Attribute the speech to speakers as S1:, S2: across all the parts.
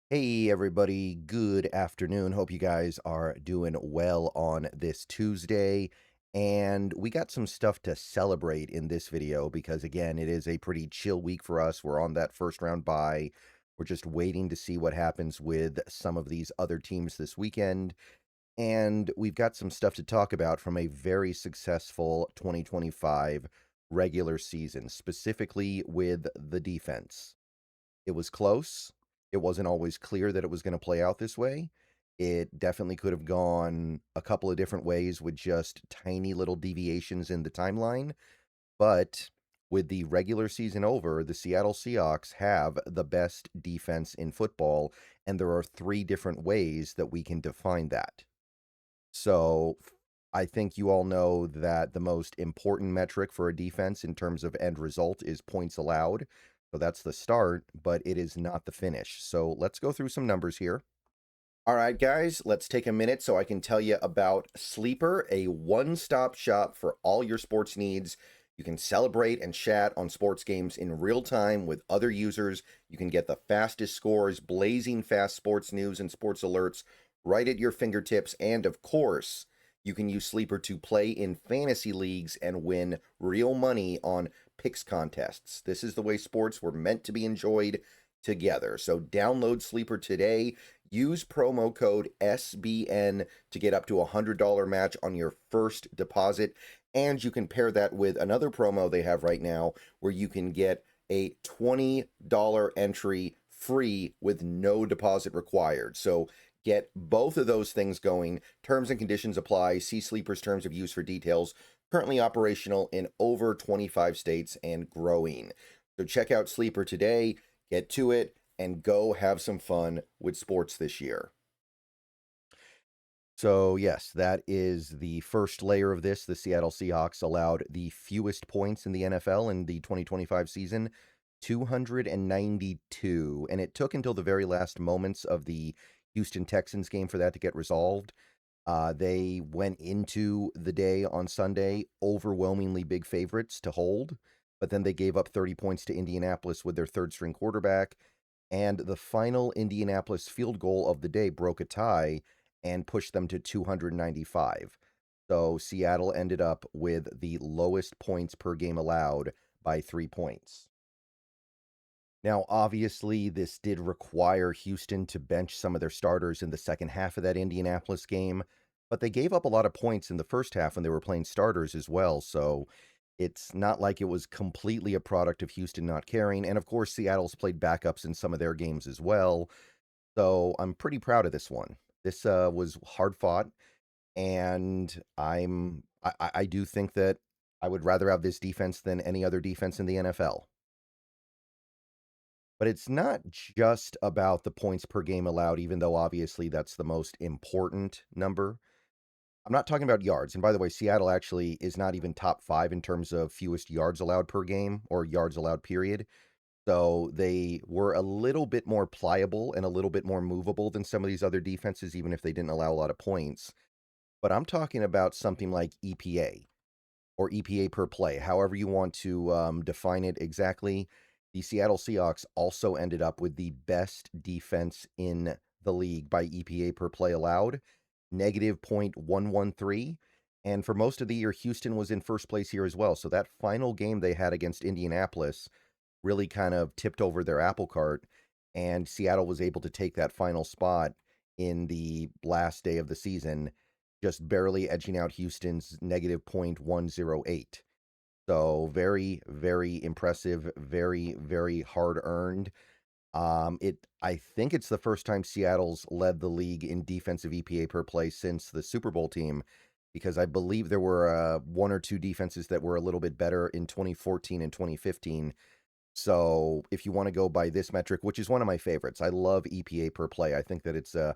S1: Hey everybody, good afternoon. Hope you guys are doing well on this Tuesday. And we got some stuff to celebrate in this video because again, it is a pretty chill week for us. We're on that first round bye. We're just waiting to see what happens with some of these other teams this weekend. And we've got some stuff to talk about from a very successful 2025 regular season, specifically with the defense. It was close. It wasn't always clear that it was going to play out this way. It definitely could have gone a couple of different ways with just tiny little deviations in the timeline. But with the regular season over, the Seattle Seahawks have the best defense in football, and there are three different ways that we can define that. So I think you all know that the most important metric for a defense in terms of end result is points allowed. So that's the start, but it is not the finish. So let's go through some numbers here. All right, guys, let's take a minute so I can tell you about Sleeper, a one-stop shop for all your sports needs. You can celebrate and chat on sports games in real time with other users. You can get the fastest scores, blazing fast sports news and sports alerts right at your fingertips. And of course, you can use Sleeper to play in fantasy leagues and win real money on picks contests. This is the way sports were meant to be enjoyed together. So download Sleeper today. Use promo code SBN to get up to a $100 match on your first deposit. And you can pair that with another promo they have right now where you can get a $20 entry free with no deposit required. So get both of those things going. Terms and conditions apply. See Sleeper's terms of use for details. Currently operational in over 25 states and growing. So check out Sleeper today, get to it, and go have some fun with sports this year. So, yes, that is the first layer of this. The Seattle Seahawks allowed the fewest points in the NFL in the 2025 season, 292. And it took until the very last moments of the Houston Texans game for that to get resolved. They went into the day on Sunday overwhelmingly big favorites to hold, but then they gave up 30 points to Indianapolis with their third string quarterback. And the final Indianapolis field goal of the day broke a tie and pushed them to 295. So Seattle ended up with the lowest points per game allowed by 3 points. Now, obviously, this did require Houston to bench some of their starters in the second half of that Indianapolis game, but they gave up a lot of points in the first half when they were playing starters as well. So it's not like it was completely a product of Houston not caring. And of course, Seattle's played backups in some of their games as well. So I'm pretty proud of this one. This was hard fought, and I do think that I would rather have this defense than any other defense in the NFL. But it's not just about the points per game allowed, even though obviously that's the most important number. I'm not talking about yards. And by the way, Seattle actually is not even top 5 in terms of fewest yards allowed per game or yards allowed, period. So they were a little bit more pliable and a little bit more movable than some of these other defenses, even if they didn't allow a lot of points. But I'm talking about something like EPA or EPA per play, however you want to define it exactly. The Seattle Seahawks also ended up with the best defense in the league by EPA per play allowed, negative 0.113. And for most of the year, Houston was in first place here as well. So that final game they had against Indianapolis really kind of tipped over their apple cart, and Seattle was able to take that final spot in the last day of the season, just barely edging out Houston's negative 0.108. So very, very impressive, very, very hard earned. I think it's the first time Seattle's led the league in defensive EPA per play since the Super Bowl team, because I believe there were one or two defenses that were a little bit better in 2014 and 2015. So if you want to go by this metric, which is one of my favorites, I love EPA per play. I think that it's a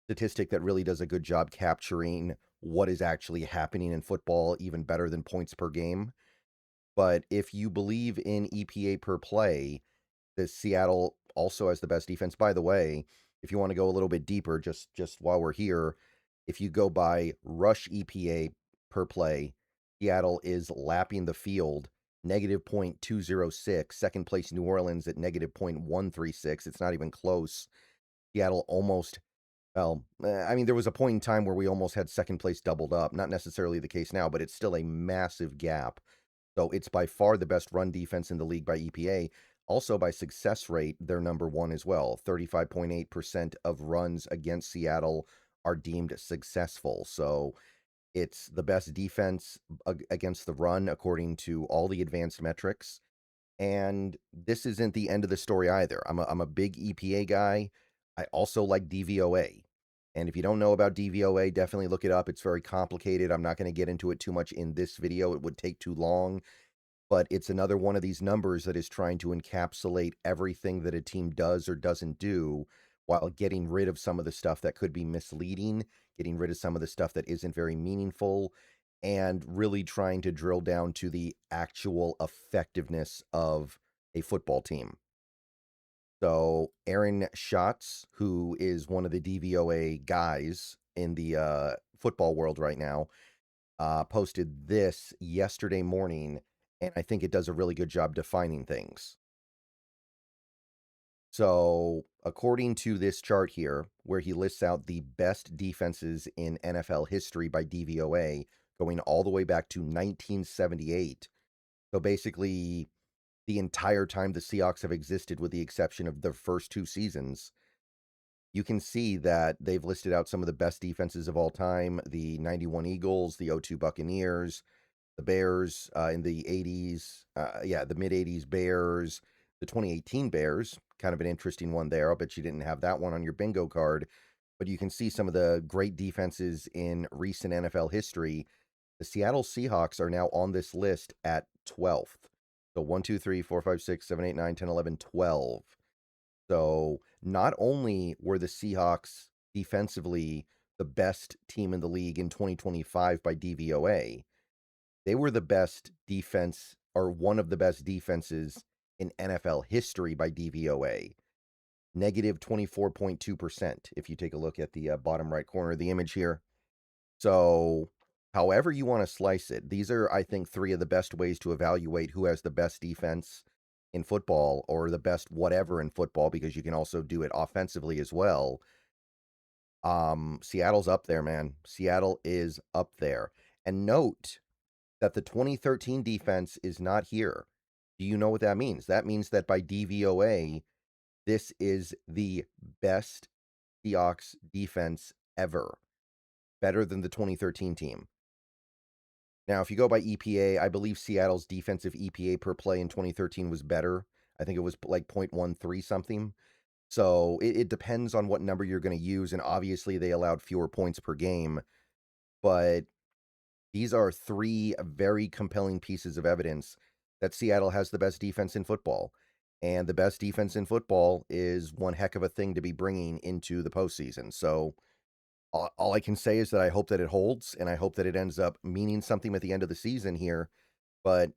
S1: statistic that really does a good job capturing what is actually happening in football, even better than points per game. But if you believe in EPA per play, the Seattle also has the best defense. By the way, if you want to go a little bit deeper, just while we're here, if you go by rush EPA per play, Seattle is lapping the field, negative 0.206. Second place, New Orleans at negative 0.136. It's not even close. Seattle almost, well, I mean, there was a point in time where we almost had second place doubled up. Not necessarily the case now, but it's still a massive gap. So it's by far the best run defense in the league by EPA. Also by success rate, they're number one as well. 35.8% of runs against Seattle are deemed successful. So it's the best defense against the run according to all the advanced metrics. And this isn't the end of the story either. I'm a big EPA guy. I also like DVOA. And if you don't know about DVOA, definitely look it up. It's very complicated. I'm not going to get into it too much in this video. It would take too long. But it's another one of these numbers that is trying to encapsulate everything that a team does or doesn't do while getting rid of some of the stuff that could be misleading, getting rid of some of the stuff that isn't very meaningful, and really trying to drill down to the actual effectiveness of a football team. So Aaron Schatz, who is one of the DVOA guys in the football world right now, posted this yesterday morning, and I think it does a really good job defining things. So, according to this chart here, where he lists out the best defenses in NFL history by DVOA, going all the way back to 1978. So basically, the entire time the Seahawks have existed, with the exception of their first two seasons, you can see that they've listed out some of the best defenses of all time: the 91 Eagles, the 02 Buccaneers, the Bears in the 80s, the mid-80s Bears, the 2018 Bears, kind of an interesting one there. I'll bet you didn't have that one on your bingo card, but you can see some of the great defenses in recent NFL history. The Seattle Seahawks are now on this list at 12th. So 1, 2, 3, 4, 5, 6, 7, 8, 9, 10, 11, 12. So not only were the Seahawks defensively the best team in the league in 2025 by DVOA, they were the best defense, or one of the best defenses in NFL history by DVOA. Negative 24.2%, if you take a look at the bottom right corner of the image here. So, however you want to slice it, these are, I think, three of the best ways to evaluate who has the best defense in football, or the best whatever in football, because you can also do it offensively as well. Seattle's up there, man. Seattle is up there. And note that the 2013 defense is not here. Do you know what that means? That means that by DVOA, this is the best Seahawks defense ever. Better than the 2013 team. Now, if you go by EPA, I believe Seattle's defensive EPA per play in 2013 was better. I think it was like 0.13 something. So it depends on what number you're going to use. And obviously, they allowed fewer points per game. But these are three very compelling pieces of evidence that Seattle has the best defense in football. And the best defense in football is one heck of a thing to be bringing into the postseason. So all I can say is that I hope that it holds, and I hope that it ends up meaning something at the end of the season here. But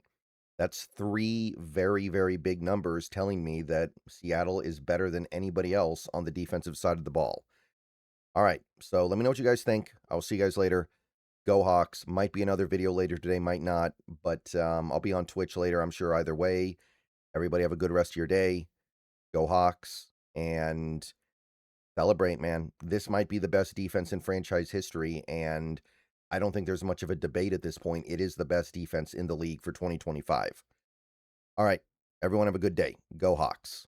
S1: that's three very, very big numbers telling me that Seattle is better than anybody else on the defensive side of the ball. All right, so let me know what you guys think. I'll see you guys later. Go Hawks. Might be another video later today, might not. But I'll be on Twitch later, I'm sure, either way. Everybody have a good rest of your day. Go Hawks. And celebrate, man. This might be the best defense in franchise history, and I don't think there's much of a debate at this point. It is the best defense in the league for 2025. All right, everyone have a good day. Go Hawks.